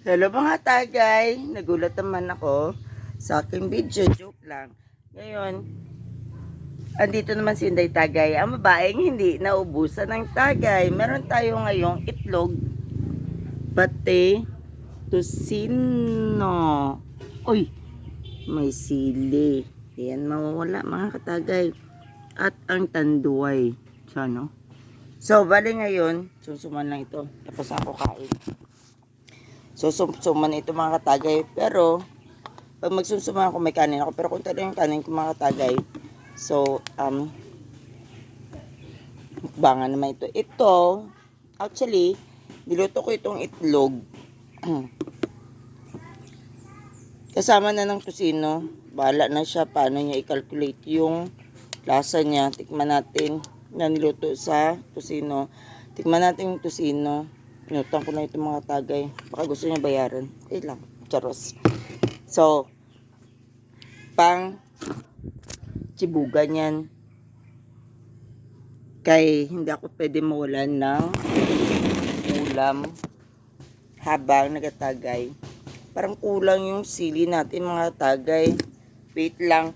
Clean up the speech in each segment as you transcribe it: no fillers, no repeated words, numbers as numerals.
Hello mga tagay, nagulat naman ako sa aking video, joke lang. Ngayon, andito naman si Inday Tagay, ang babaeng hindi naubusan ng tagay. Meron tayo ngayong itlog, pati, tusino. Uy, may sili. Ayan, mawawala mga katagay. At ang tanduay. Sana. So, bali ngayon, susuman lang ito. Tapos ako kain. So, sumsuman ito mga katagay. Pero, pag magsusuman ako, may kanin ako. Pero kung talagang yung kanin ko mga katagay. So, mukbangan naman ito. Ito, actually, niluto ko itong itlog. Kasama na ng tusino. Bahala na siya paano niya i-calculate yung lasa niya. Tikman natin na niluto sa tusino. Tikman natin yung tusino. Pinutang ko na ito mga tagay. Baka gusto niya bayaran. Okay lang. Charos. So, pang chibugan yan. Kay hindi ako pwede mawalan ng ulam habang nagatagay. Parang kulang yung sili natin mga tagay. Wait lang.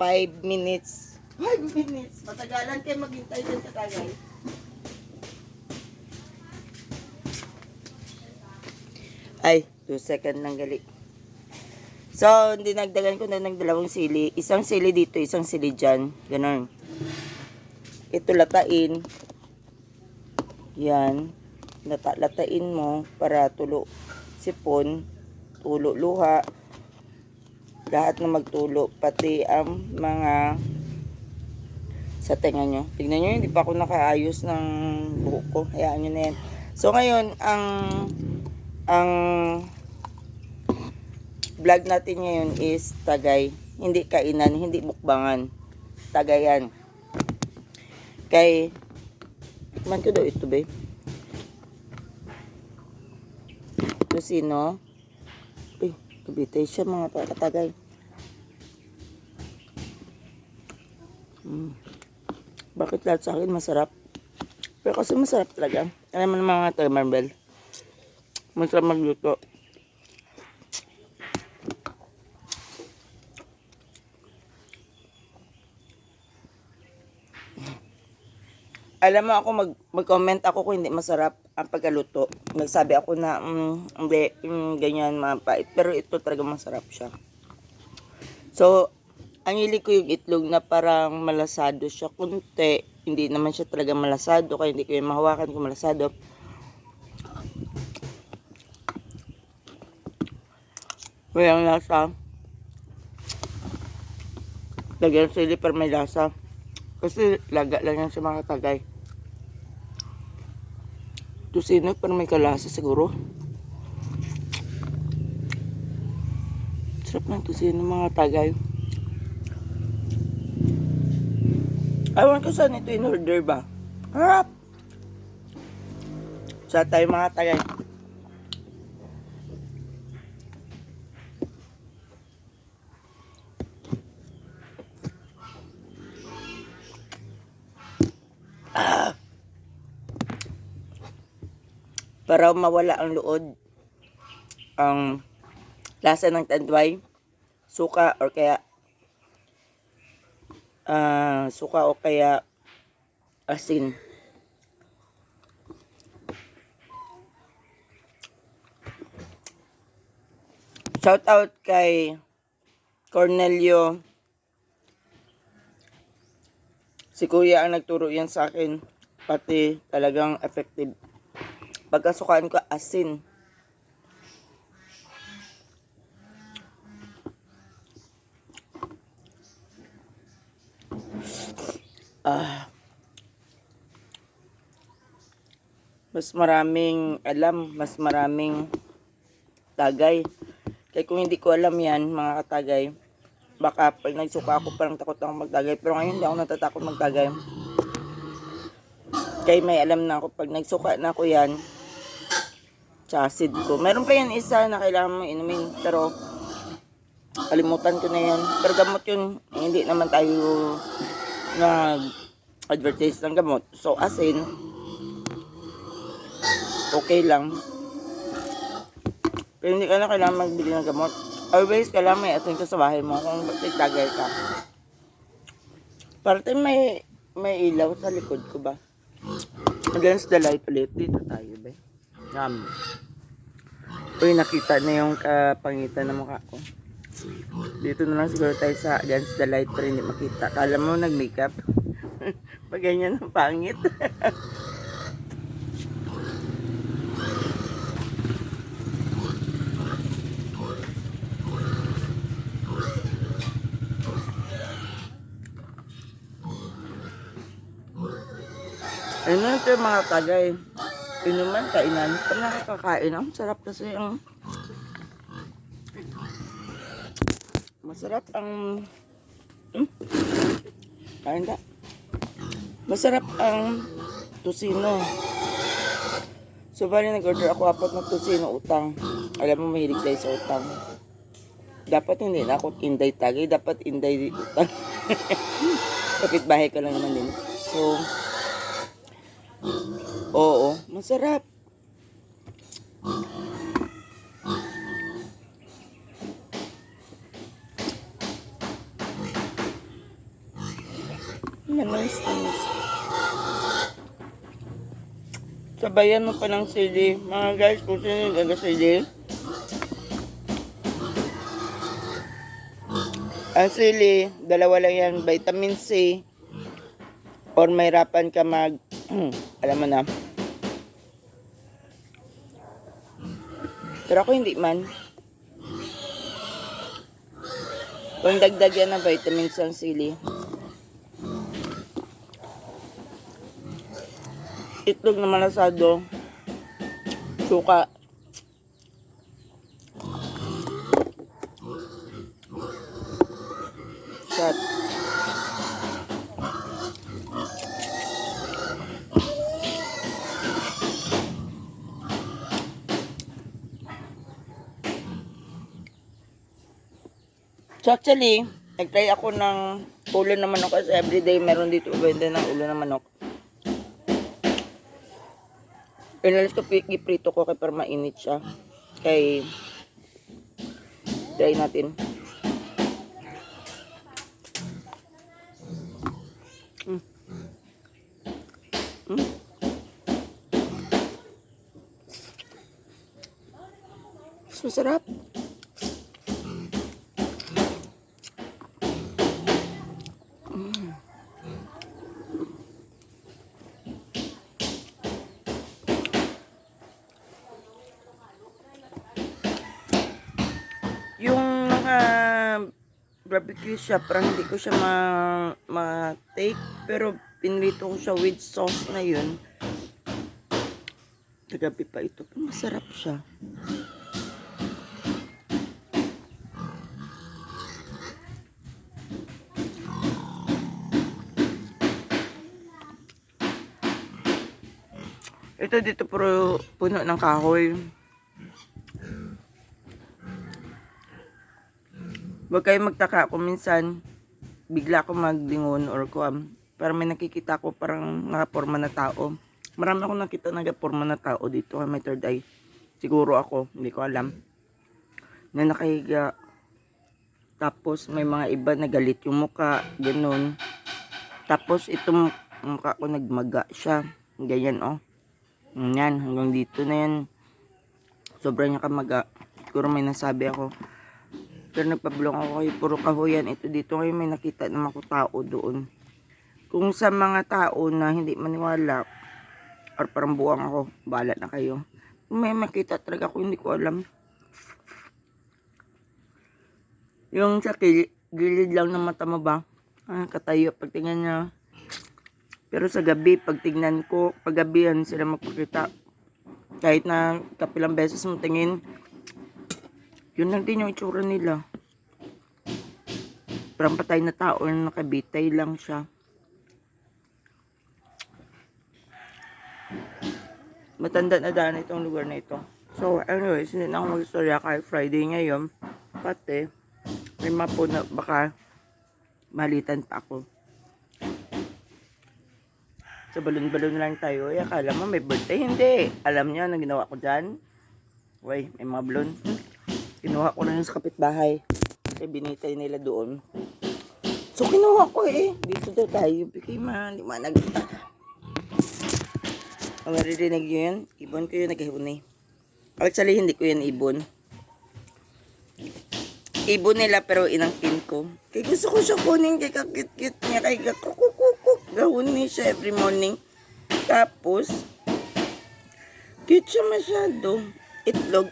5 minutes. 5 minutes. Matagalan kayo maghintay dyan sa tagay. Ay, 2 seconds lang gali. So, dinagdagan ko na ng dalawang sili. Isang sili dito, isang sili dyan. Ganon. Ito latain. Yan. Latain mo para tulo sipon, tulo luha. Lahat na magtulo. Pati ang mga sa tenga nyo. Tignan nyo, hindi pa ako nakaayos ng buhok ko. Hayaan nyo na yan. So, ngayon, ang vlog natin ngayon is tagay. Hindi kainan, hindi mukbangan. Tagayan. Kay, man ko daw ito, babe. Tusino. Uy, kabitay siya mga katagay. Bakit lahat sa akin masarap? Pero kasi masarap talaga. Alam mo naman mga tayo, Marvel. Masarap magluto. Alam mo ako, mag-comment ako kung hindi masarap ang pagkaluto. Nagsabi ako na, hindi, ganyan, mapait. Pero ito talaga masarap siya. So, ang hili ko yung itlog na parang malasado siya. Kunti, hindi naman siya talaga malasado. Kaya hindi ko yung mahawakan kung malasado. Walang lasa. Lagyan sili para may lasa. Kasi laga lang yan sa mga tagay. Tusino para may kalasa siguro. Sarap ng tusino mga tagay. Ewan ko saan ito in-order ba? Harap! Sa tayo mga tagay. Para mawala ang luod, ang lasa ng tanduay, suka or kaya asin. Shout out kay Cornelio. Si Kuya ang nagturo yan sa akin. Pati talagang effective. Pagkasukaan ko asin. Mas maraming alam, mas maraming tagay. Kaya kung hindi ko alam yan, mga katagay, baka pag nagsuka ako parang takot ako magtagay. Pero ngayon hindi ako natatakot magtagay. Kaya may alam na ako, pag nagsuka na ako yan, sa acid ko. Meron pa yan isa na kailangan mo inumin. Pero, kalimutan ko na yan. Pero gamot yun, hindi naman tayo nag-advertise ng gamot. So, asin, okay lang. Pero hindi ka na kailangan magbili ng gamot. Always, kailangan may attend ka sa bahay mo kung tagay ka. Parte may ilaw sa likod ko ba? Against the light ulit. Dito tayo ba? Yum. Uy, nakita na yung kapangitan ng mukha ko. Dito na lang siguro tayo sa against the light para hindi makita. Kala mo nag-makeup. Pag ganyan ang pangit. Ano ito mga tagay? Inuman, kainan. Pag nakakakain, ang sarap kasi ang... Masarap ang... Kain ka? Masarap ang tusino. So, bali nag-order ako 4 na tusino utang. Alam mo, mahilig tayo sa utang. Dapat hindi na ako inday tagay. Dapat inday utang. Kapit bahay ka lang naman din. So, oo, masarap. Manis. Sabayan mo pa ng sili. Mga guys, kung sino yung gagasili. Ang sili, dalawa lang yan. Vitamin C. Or mahirapan ka mag... alam mo na. Pero ako hindi man. Kung dagdag yan ng vitamins ang sili. Itlog na malasado. Suka. Shot. So actually, nag-try ako ng ulo ng manok kasi everyday meron dito benda ng ulo ng manok. Inalis ko, iprito ko kay para mainit siya. Kay try natin. Masarap. Yung mga barbecue siya, parang hindi ko siya ma-take. Pero pinrito ko siya with sauce na yun. Kagabi pa ito. Pero masarap siya. Ito dito puro puno ng kahoy. Huwag kayo magtaka kung minsan bigla ako maglingon or kuam. Pero may nakikita ko parang nakaporma na tao. Marami akong nakita nakaporma na tao dito. May third eye. Siguro ako, hindi ko alam. Na nakahiga. Tapos may mga iba na galit yung muka. Ganun. Tapos itong mukha ko nagmaga siya. Ganyan oh. Yan, hanggang dito na yan. Sobrang niya kamaga. Siguro may nasabi ako. Pero nagpablong ako kayo, puro kahoyan. Ito dito kayo may nakita naman ko tao doon. Kung sa mga tao na hindi maniwala, or parang buwang ako, bahala na kayo. Kung may makita talaga ako, hindi ko alam. Yung sa gilid lang ng mata mo ba? Katayo, pagtingnan niya. Pero sa gabi, pagtingnan ko, paggabihan sila magpakita. Kahit na kapilang beses mo tingin, yun lang din yung itsura nila. Parang patay na tao na nakabitay lang siya. Matanda na daan itong lugar na ito. So anyways, hindi na ako mag-istorya kahit Friday ngayon. Pati, may mapo na baka malitan pa ako. So balon-balon lang tayo. Akala mo may birthday. Hindi. Alam niyo, ang ginawa ko dyan? Uy, may mga blon. Kinuha ko na yun sa kapitbahay. Kasi binitay nila doon. So, kinuha ko eh. Dito daw tayo. Bigay maliwanag. Ang maririnig yun, ibon ko yun naghihuni. Actually, hindi ko yun ibon. Ibon nila pero inangkin ko. Kaya gusto ko siya kunin. Kaya kakit-kit niya. Kaya kakukukuk. Gahuni siya every morning. Tapos, cute siya masyado. Itlog.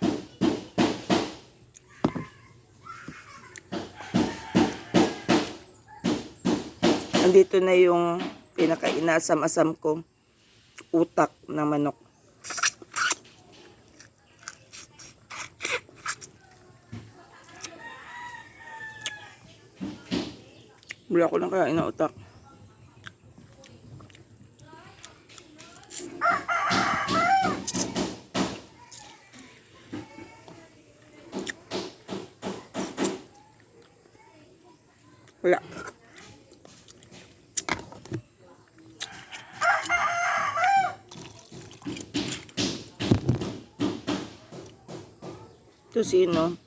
Andito na yung pinaka-inasam-asam ko. Utak ng manok. Wala ko lang kaya na utak. Wala. Ito sino?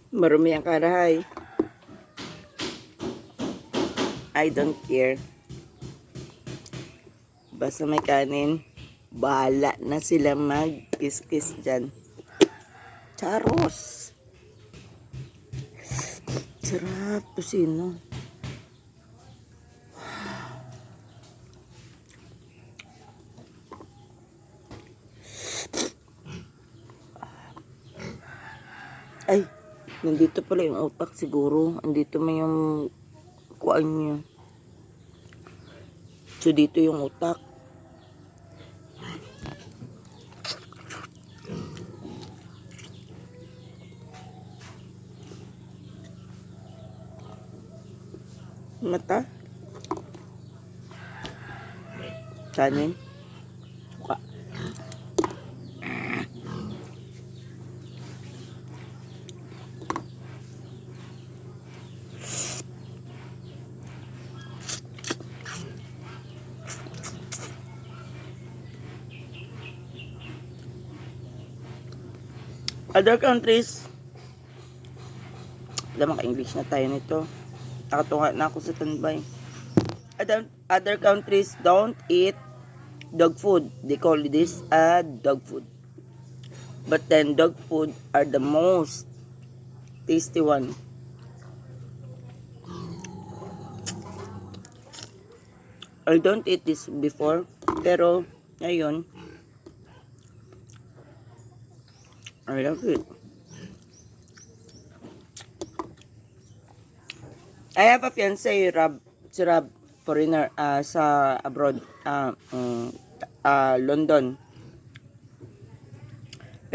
Marumi ang karahay. I don't care. Basta may kanin, bahala na sila mag-kiss-kiss dyan. Charos! Sarap to sino. Ay, nandito pala yung utak siguro. Andito may yung kuan niya. So, dito yung utak. Mata. Kanin. Muka. Other countries, alam maka-English na tayo nito. Nakatunga na ako sa tanbay. Other countries don't eat dog food. They call this a dog food. But then dog food are the most tasty one. I don't eat this before, pero ngayon, I love it. I have a fiancé, si Rob, foreigner, sa abroad, London.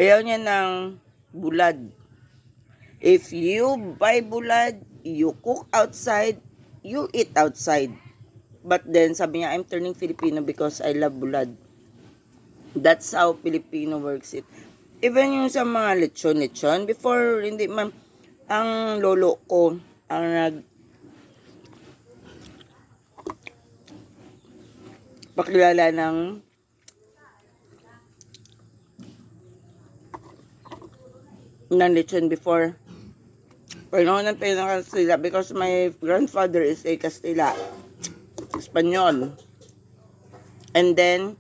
Ayaw niya ng bulad. If you buy bulad, you cook outside, you eat outside. But then, sabi niya, I'm turning Filipino because I love bulad. That's how Filipino works it. Even yung sa mga lechon, before, hindi man, ang lolo ko, ang pakilala ng lechon before. Panahon ng pinaka-Kastila because my grandfather is a Kastila, Espanyol. And then,